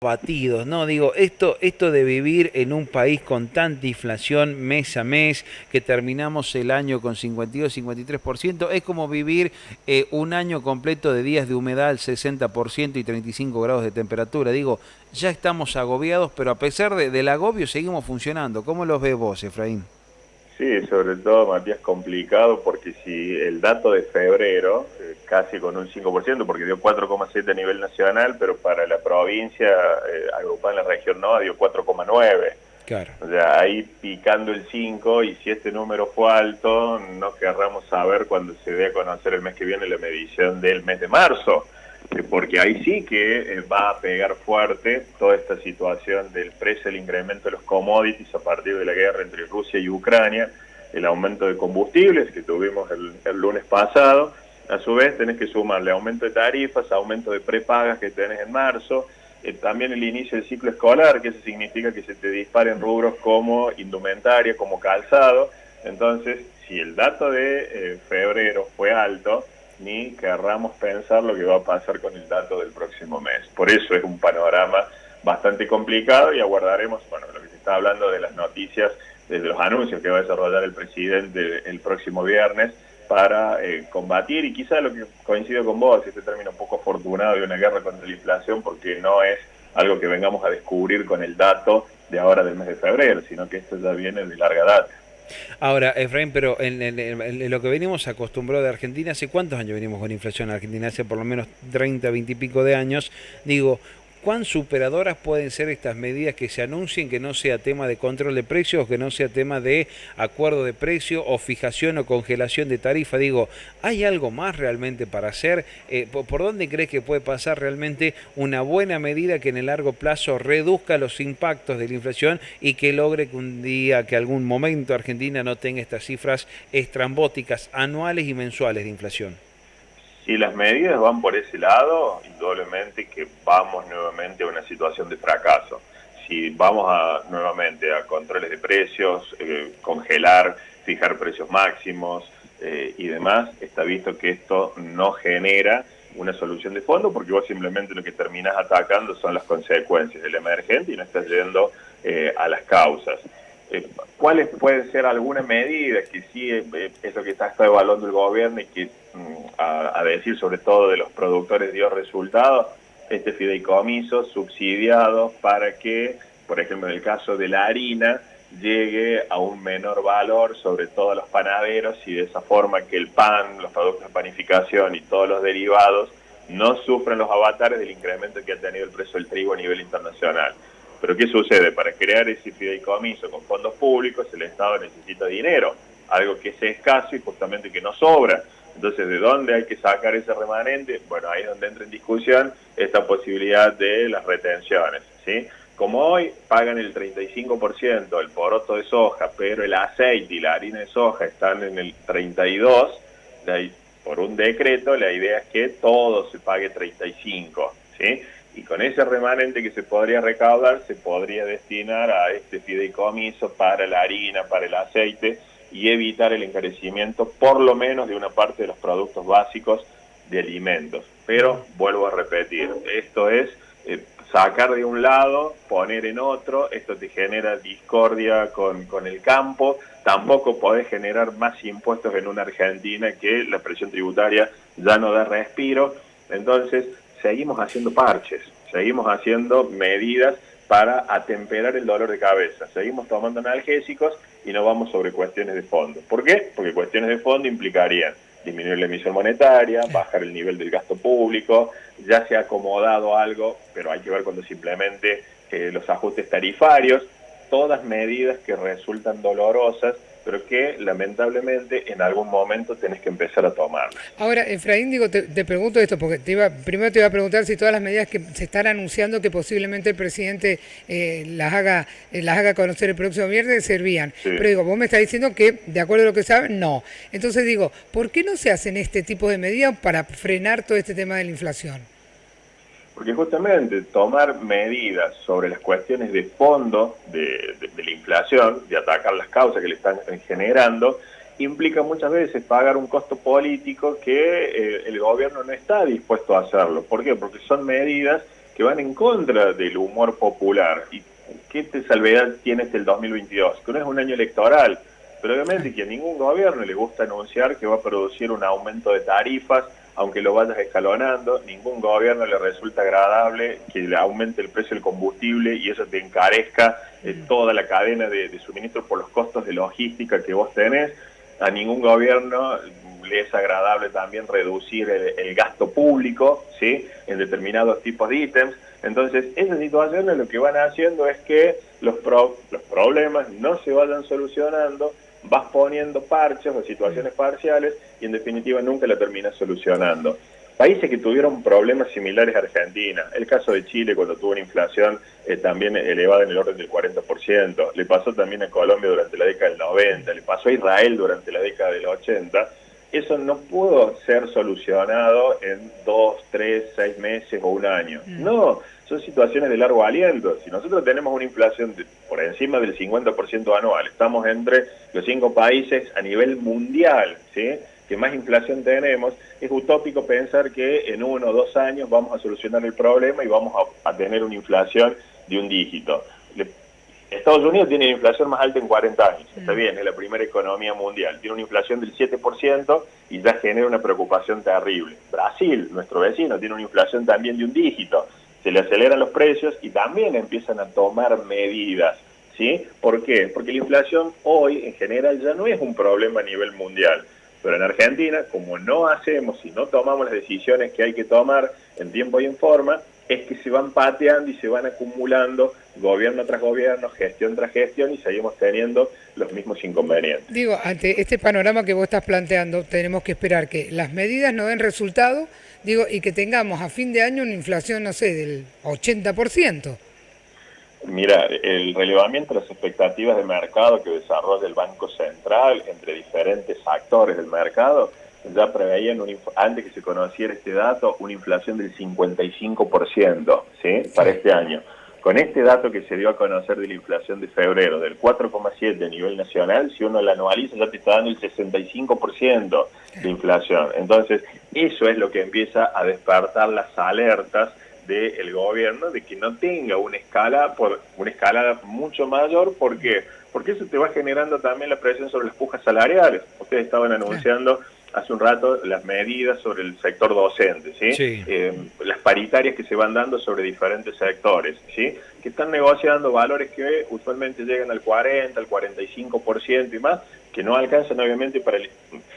batidos, ¿no? Digo, esto de vivir en un país con tanta inflación mes a mes, que terminamos el año con 52, 53%, es como vivir un año completo de días de humedad al 60% y 35 grados de temperatura. Digo, ya estamos agobiados, pero a pesar del agobio seguimos funcionando. ¿Cómo los ves vos, Efraín? Sí, sobre todo, Matías, complicado porque si el dato de febrero, casi con un 5%, porque dio 4,7 a nivel nacional, pero para la provincia, agrupada en la región NOA, dio 4,9. Claro. O sea, ahí picando el 5, y si este número fue alto, no querramos saber cuando se dé a conocer el mes que viene la medición del mes de marzo, porque ahí sí que va a pegar fuerte toda esta situación del precio, el incremento de los commodities a partir de la guerra entre Rusia y Ucrania, el aumento de combustibles que tuvimos el lunes pasado. A su vez tenés que sumarle aumento de tarifas, aumento de prepagas que tenés en marzo, también el inicio del ciclo escolar, que eso significa que se te disparen rubros como indumentaria, como calzado. Entonces, si el dato de febrero fue alto, ni querramos pensar lo que va a pasar con el dato del próximo mes. Por eso es un panorama bastante complicado, y aguardaremos, bueno, lo que se está hablando de las noticias, de los anuncios que va a desarrollar el presidente el próximo viernes para combatir, y quizá lo que coincido con vos, este término un poco afortunado de una guerra contra la inflación, porque no es algo que vengamos a descubrir con el dato de ahora del mes de febrero, sino que esto ya viene de larga data. Ahora, Efraín, pero en lo que venimos acostumbrados de Argentina, ¿hace cuántos años venimos con inflación en Argentina? Hace por lo menos 30, 20 y pico de años. Digo, ¿cuán superadoras pueden ser estas medidas que se anuncien, que no sea tema de control de precios, que no sea tema de acuerdo de precio o fijación o congelación de tarifa? Digo, ¿hay algo más realmente para hacer? ¿Por dónde crees que puede pasar realmente una buena medida que en el largo plazo reduzca los impactos de la inflación y que logre que un día, que algún momento Argentina no tenga estas cifras estrambóticas anuales y mensuales de inflación? Si las medidas van por ese lado, indudablemente que vamos nuevamente a una situación de fracaso. Si vamos nuevamente a controles de precios, congelar, fijar precios máximos y demás, está visto que esto no genera una solución de fondo, porque vos simplemente lo que terminás atacando son las consecuencias del emergente y no estás yendo a las causas. ¿Cuáles pueden ser algunas medidas que sí es lo que está evaluando el gobierno, y que a decir sobre todo de los productores dio resultados? Este fideicomiso subsidiado para que, por ejemplo, en el caso de la harina, llegue a un menor valor, sobre todo a los panaderos, y de esa forma que el pan, los productos de panificación y todos los derivados no sufran los avatares del incremento que ha tenido el precio del trigo a nivel internacional. Pero ¿qué sucede? Para crear ese fideicomiso con fondos públicos, el Estado necesita dinero, algo que es escaso y justamente que no sobra. Entonces, ¿de dónde hay que sacar ese remanente? Bueno, ahí es donde entra en discusión esta posibilidad de las retenciones, ¿sí? Como hoy pagan el 35% el poroto de soja, pero el aceite y la harina de soja están en el 32%, por un decreto la idea es que todo se pague 35%, ¿sí? Y con ese remanente que se podría recaudar, se podría destinar a este fideicomiso para la harina, para el aceite, y evitar el encarecimiento por lo menos de una parte de los productos básicos de alimentos. Pero vuelvo a repetir, esto es sacar de un lado, poner en otro, esto te genera discordia con el campo. Tampoco podés generar más impuestos en una Argentina que la presión tributaria ya no da respiro. Entonces, seguimos haciendo parches, seguimos haciendo medidas para atemperar el dolor de cabeza, seguimos tomando analgésicos y no vamos sobre cuestiones de fondo. ¿Por qué? Porque cuestiones de fondo implicarían disminuir la emisión monetaria, bajar el nivel del gasto público. Ya se ha acomodado algo, pero hay que ver cuando simplemente los ajustes tarifarios, todas medidas que resultan dolorosas, pero que lamentablemente en algún momento tenés que empezar a tomarlas. Ahora, Efraín, digo, te pregunto esto, porque primero te iba a preguntar si todas las medidas que se están anunciando que posiblemente el presidente las haga conocer el próximo viernes servían. Sí. Pero digo, vos me estás diciendo que, de acuerdo a lo que saben, no. Entonces digo, ¿por qué no se hacen este tipo de medidas para frenar todo este tema de la inflación? Porque justamente tomar medidas sobre las cuestiones de fondo de la inflación, de atacar las causas que le están generando, implica muchas veces pagar un costo político que el gobierno no está dispuesto a hacerlo. ¿Por qué? Porque son medidas que van en contra del humor popular. ¿Y qué salvedad tiene el 2022? Que no es un año electoral, pero obviamente que a ningún gobierno le gusta anunciar que va a producir un aumento de tarifas, aunque lo vayas escalonando. Ningún gobierno le resulta agradable que le aumente el precio del combustible y eso te encarezca toda la cadena de suministro por los costos de logística que vos tenés. A ningún gobierno le es agradable también reducir el gasto público, ¿sí?, en determinados tipos de ítems. Entonces, esas situaciones lo que van haciendo es que los problemas no se vayan solucionando, vas poniendo parches o situaciones parciales y en definitiva nunca la terminas solucionando. Países que tuvieron problemas similares a Argentina, el caso de Chile cuando tuvo una inflación también elevada en el orden del 40%, le pasó también a Colombia durante la década del 90, le pasó a Israel durante la década del 80, eso no pudo ser solucionado en 2, 3, 6 meses o un año. No, son situaciones de largo aliento. Si nosotros tenemos una inflación por encima del 50% anual, estamos entre los 5 países a nivel mundial, ¿sí?, que más inflación tenemos, es utópico pensar que en 1 o 2 años vamos a solucionar el problema y vamos a tener una inflación de un dígito. Estados Unidos tiene la inflación más alta en 40 años, está bien, es la primera economía mundial, tiene una inflación del 7% y ya genera una preocupación terrible. Brasil, nuestro vecino, tiene una inflación también de un dígito, se le aceleran los precios y también empiezan a tomar medidas, ¿sí? ¿Por qué? Porque la inflación hoy en general ya no es un problema a nivel mundial. Pero en Argentina, como no hacemos y no tomamos las decisiones que hay que tomar en tiempo y en forma, es que se van pateando y se van acumulando gobierno tras gobierno, gestión tras gestión y seguimos teniendo los mismos inconvenientes. Digo, ante este panorama que vos estás planteando, tenemos que esperar que las medidas no den resultado, digo, y que tengamos a fin de año una inflación, no sé, del 80%. Mira, el relevamiento de las expectativas de mercado que desarrolla el Banco Central entre diferentes actores del mercado ya preveían, antes que se conociera este dato, una inflación del 55%, ¿sí?, para este año. Con este dato que se dio a conocer de la inflación de febrero, del 4,7 a nivel nacional, si uno la anualiza ya te está dando el 65% de inflación. Entonces, eso es lo que empieza a despertar las alertas del gobierno de que no tenga una escalada mucho mayor. ¿Por qué? Porque eso te va generando también la presión sobre las pujas salariales. Ustedes estaban anunciando hace un rato las medidas sobre el sector docente, ¿sí? Sí. Las paritarias que se van dando sobre diferentes sectores, ¿sí?, que están negociando valores que usualmente llegan al 40, al 45% y más, que no alcanzan obviamente para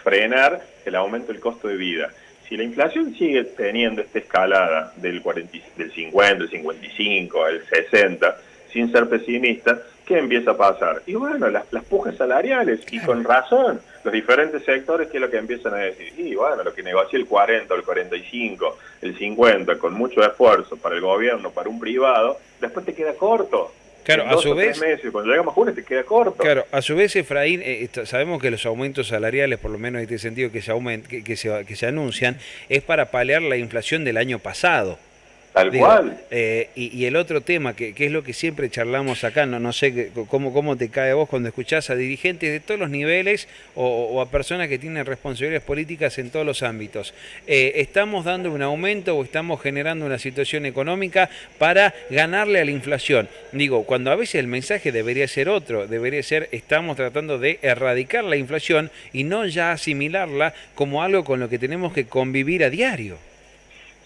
frenar el aumento del costo de vida. Si la inflación sigue teniendo esta escalada del 50, el 55, el 60, sin ser pesimista, ¿qué empieza a pasar? Y bueno, las pujas salariales, y con razón, los diferentes sectores, ¿qué es lo que empiezan a decir? Y bueno, lo que negocia el 40, el 45, el 50, con mucho esfuerzo para el gobierno, para un privado, después te queda corto. Claro, a su vez, 3 meses, cuando llegamos a junio te queda corto. Claro, a su vez, Efraín, sabemos que los aumentos salariales, por lo menos en este sentido que se anuncian, es para paliar la inflación del año pasado. Tal cual. Y el otro tema, que es lo que siempre charlamos acá, no sé cómo te cae a vos cuando escuchás a dirigentes de todos los niveles o a personas que tienen responsabilidades políticas en todos los ámbitos. ¿Estamos dando un aumento o estamos generando una situación económica para ganarle a la inflación? Digo, cuando a veces el mensaje debería ser otro, debería ser estamos tratando de erradicar la inflación y no ya asimilarla como algo con lo que tenemos que convivir a diario.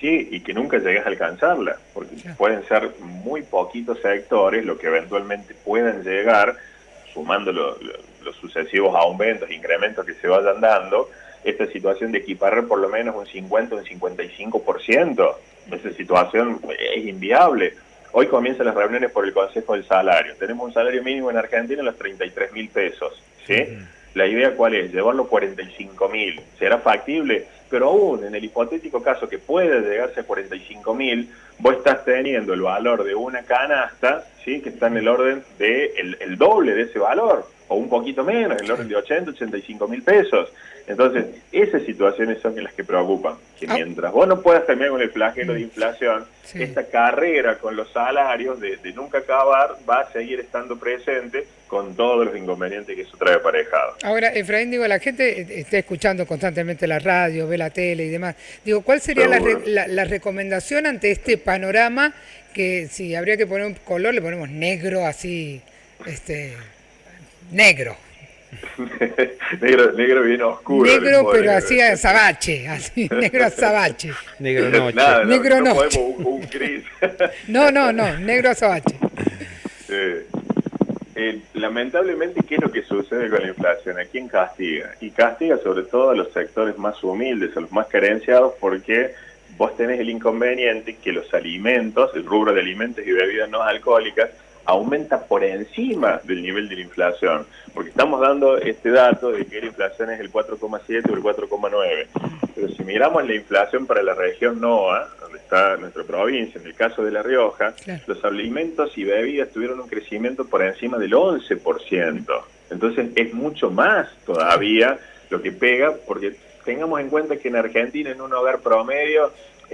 Sí, y que nunca llegues a alcanzarla, porque pueden ser muy poquitos sectores lo que eventualmente puedan llegar, sumando los sucesivos aumentos, incrementos que se vayan dando, esta situación de equiparar por lo menos un 50 o un 55%. Esa situación es inviable. Hoy comienzan las reuniones por el Consejo del Salario. Tenemos un salario mínimo en Argentina en los 33.000 pesos, ¿sí? La idea, ¿cuál es? Llevarlo a 45.000. ¿Será factible? Pero aún en el hipotético caso que pueda llegarse a 45.000, vos estás teniendo el valor de una canasta, ¿sí?, que está en el orden de el doble de ese valor. o un poquito menos, en el orden de 80, 85.000 pesos. Entonces, esas situaciones son las que preocupan, que mientras vos no puedas terminar con el flagelo de inflación, esta carrera con los salarios de nunca acabar va a seguir estando presente con todos los inconvenientes que eso trae aparejado. Ahora, Efraín, digo, la gente está escuchando constantemente la radio, ve la tele y demás. Digo, ¿cuál sería la recomendación ante este panorama que si habría que poner un color, le ponemos negro así, negro? negro bien oscuro. Negro, pero así azabache, así, negro azabache. Negro noche. Nada, negro no noche. Un gris. No, negro azabache. Lamentablemente, ¿qué es lo que sucede con la inflación? ¿A quién castiga? Y castiga sobre todo a los sectores más humildes, a los más carenciados, porque vos tenés el inconveniente que los alimentos, el rubro de alimentos y bebidas no alcohólicas, aumenta por encima del nivel de la inflación, porque estamos dando este dato de que la inflación es el 4,7 o el 4,9, pero si miramos la inflación para la región NOA, donde está nuestra provincia, en el caso de La Rioja, los alimentos y bebidas tuvieron un crecimiento por encima del 11%, entonces es mucho más todavía lo que pega, porque tengamos en cuenta que en Argentina, en un hogar promedio,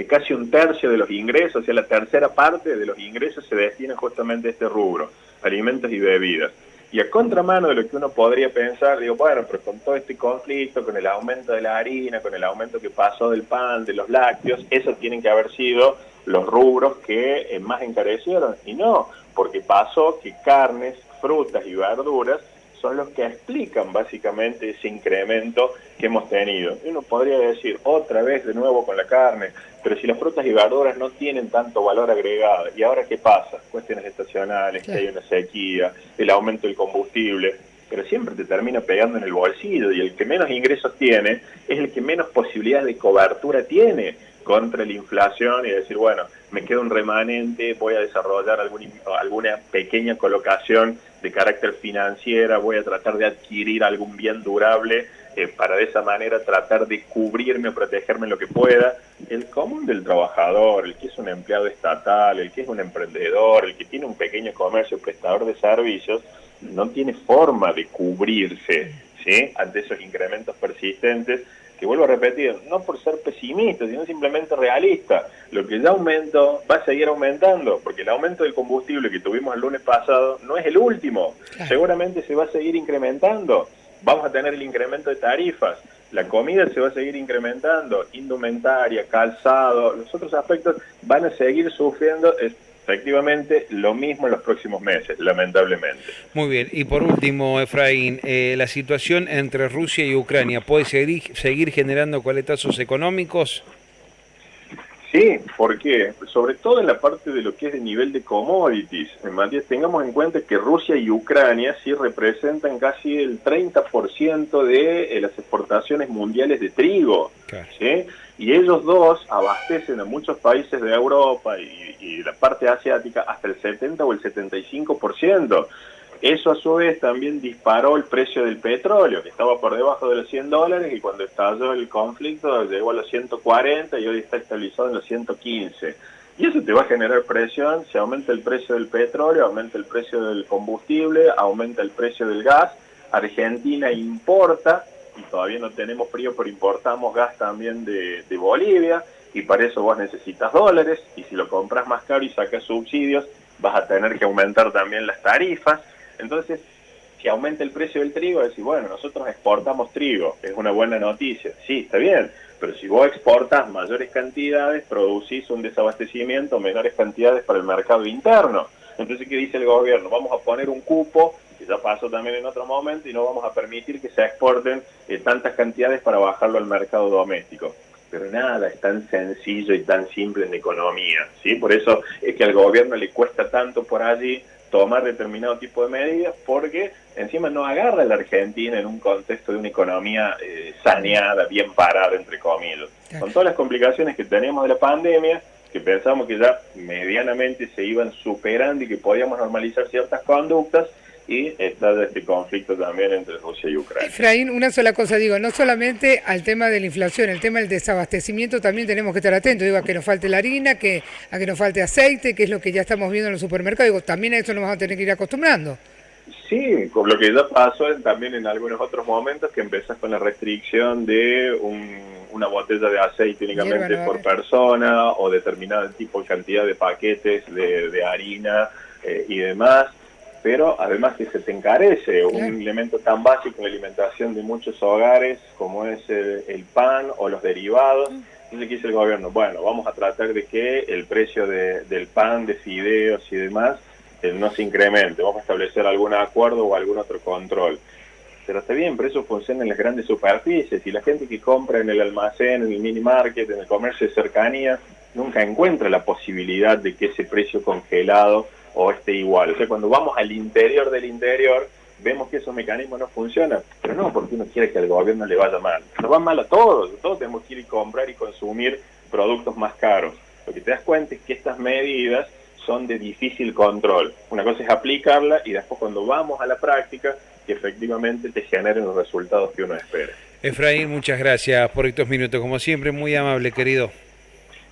casi un tercio de los ingresos, o sea, la tercera parte de los ingresos se destina justamente a este rubro, alimentos y bebidas. Y a contramano de lo que uno podría pensar, digo, bueno, pero con todo este conflicto, con el aumento de la harina, con el aumento que pasó del pan, de los lácteos, esos tienen que haber sido los rubros que más encarecieron. Y no, porque pasó que carnes, frutas y verduras son los que explican básicamente ese incremento que hemos tenido. Uno podría decir, otra vez de nuevo con la carne, pero si las frutas y verduras no tienen tanto valor agregado, ¿y ahora qué pasa? Cuestiones estacionales, que hay una sequía, el aumento del combustible, pero siempre te termina pegando en el bolsillo, y el que menos ingresos tiene es el que menos posibilidades de cobertura tiene contra la inflación, y decir, bueno, me queda un remanente, voy a desarrollar alguna pequeña colocación de carácter financiera, voy a tratar de adquirir algún bien durable para de esa manera tratar de cubrirme o protegerme lo que pueda. El común del trabajador, el que es un empleado estatal, el que es un emprendedor, el que tiene un pequeño comercio, prestador de servicios, no tiene forma de cubrirse, ¿sí?, ante esos incrementos persistentes, que vuelvo a repetir, no por ser pesimista, sino simplemente realista. Lo que ya aumentó va a seguir aumentando, porque el aumento del combustible que tuvimos el lunes pasado no es el último, seguramente se va a seguir incrementando. Vamos a tener el incremento de tarifas, la comida se va a seguir incrementando, indumentaria, calzado, los otros aspectos van a seguir sufriendo efectivamente lo mismo en los próximos meses, lamentablemente. Muy bien, y por último, Efraín, la situación entre Rusia y Ucrania, ¿puede seguir generando coletazos económicos? Sí, porque sobre todo en la parte de lo que es de nivel de commodities, Matías, tengamos en cuenta que Rusia y Ucrania sí representan casi el 30% de las exportaciones mundiales de trigo, ¿sí? Y ellos dos abastecen a muchos países de Europa y la parte asiática hasta el 70 o el 75%. Eso a su vez también disparó el precio del petróleo, que estaba por debajo de los $100, y cuando estalló el conflicto llegó a los 140 y hoy está estabilizado en los 115. Y eso te va a generar presión, si aumenta el precio del petróleo, aumenta el precio del combustible, aumenta el precio del gas. Argentina importa, y todavía no tenemos frío, pero importamos gas también de Bolivia, y para eso vos necesitas dólares, y si lo compras más caro y sacas subsidios, vas a tener que aumentar también las tarifas. Entonces, si aumenta el precio del trigo, decís, bueno, nosotros exportamos trigo, es una buena noticia, sí, está bien, pero si vos exportas mayores cantidades, producís un desabastecimiento, menores cantidades para el mercado interno. Entonces, ¿qué dice el gobierno? Vamos a poner un cupo, que ya pasó también en otro momento, y no vamos a permitir que se exporten tantas cantidades para bajarlo al mercado doméstico. Pero nada es tan sencillo y tan simple en la economía, ¿sí? Por eso es que al gobierno le cuesta tanto por allí tomar determinado tipo de medidas, porque encima no agarra a la Argentina en un contexto de una economía saneada, bien parada, entre comillas. Con todas las complicaciones que tenemos de la pandemia, que pensamos que ya medianamente se iban superando y que podíamos normalizar ciertas conductas, y está este conflicto también entre Rusia y Ucrania. Efraín, una sola cosa, digo, no solamente al tema de la inflación, el tema del desabastecimiento también tenemos que estar atentos, digo, a que nos falte la harina, a que nos falte aceite, que es lo que ya estamos viendo en los supermercados, digo, también a eso nos vamos a tener que ir acostumbrando. Sí, con lo que ya pasó también en algunos otros momentos, que empezás con la restricción de una botella de aceite únicamente por persona, o determinado tipo de cantidad de paquetes de harina y demás, pero además que se te encarece un elemento tan básico en la alimentación de muchos hogares como es el pan o los derivados. Entonces, ¿qué dice el gobierno? Bueno, vamos a tratar de que el precio del pan, de fideos y demás no se incremente, vamos a establecer algún acuerdo o algún otro control. Pero está bien, pero eso funciona en las grandes superficies, y la gente que compra en el almacén, en el mini market, en el comercio de cercanía, nunca encuentra la posibilidad de que ese precio congelado o esté igual. O sea, cuando vamos al interior del interior, vemos que esos mecanismos no funcionan, pero no porque uno quiere que al gobierno le vaya mal. Nos va mal a todos tenemos que ir y comprar y consumir productos más caros. Lo que te das cuenta es que estas medidas son de difícil control. Una cosa es aplicarla y después cuando vamos a la práctica, que efectivamente te generen los resultados que uno espera. Efraín, muchas gracias por estos minutos. Como siempre, muy amable, querido.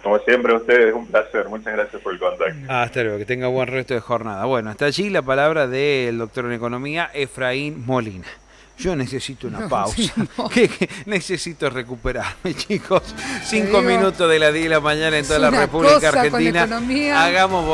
Como siempre, a ustedes, un placer. Muchas gracias por el contacto. Hasta luego, que tenga buen resto de jornada. Bueno, hasta allí la palabra del doctor en economía, Efraín Molina. Yo necesito una pausa. Que necesito recuperarme, chicos. 5 minutos de las 10 de la mañana en toda la República Argentina. Hagamos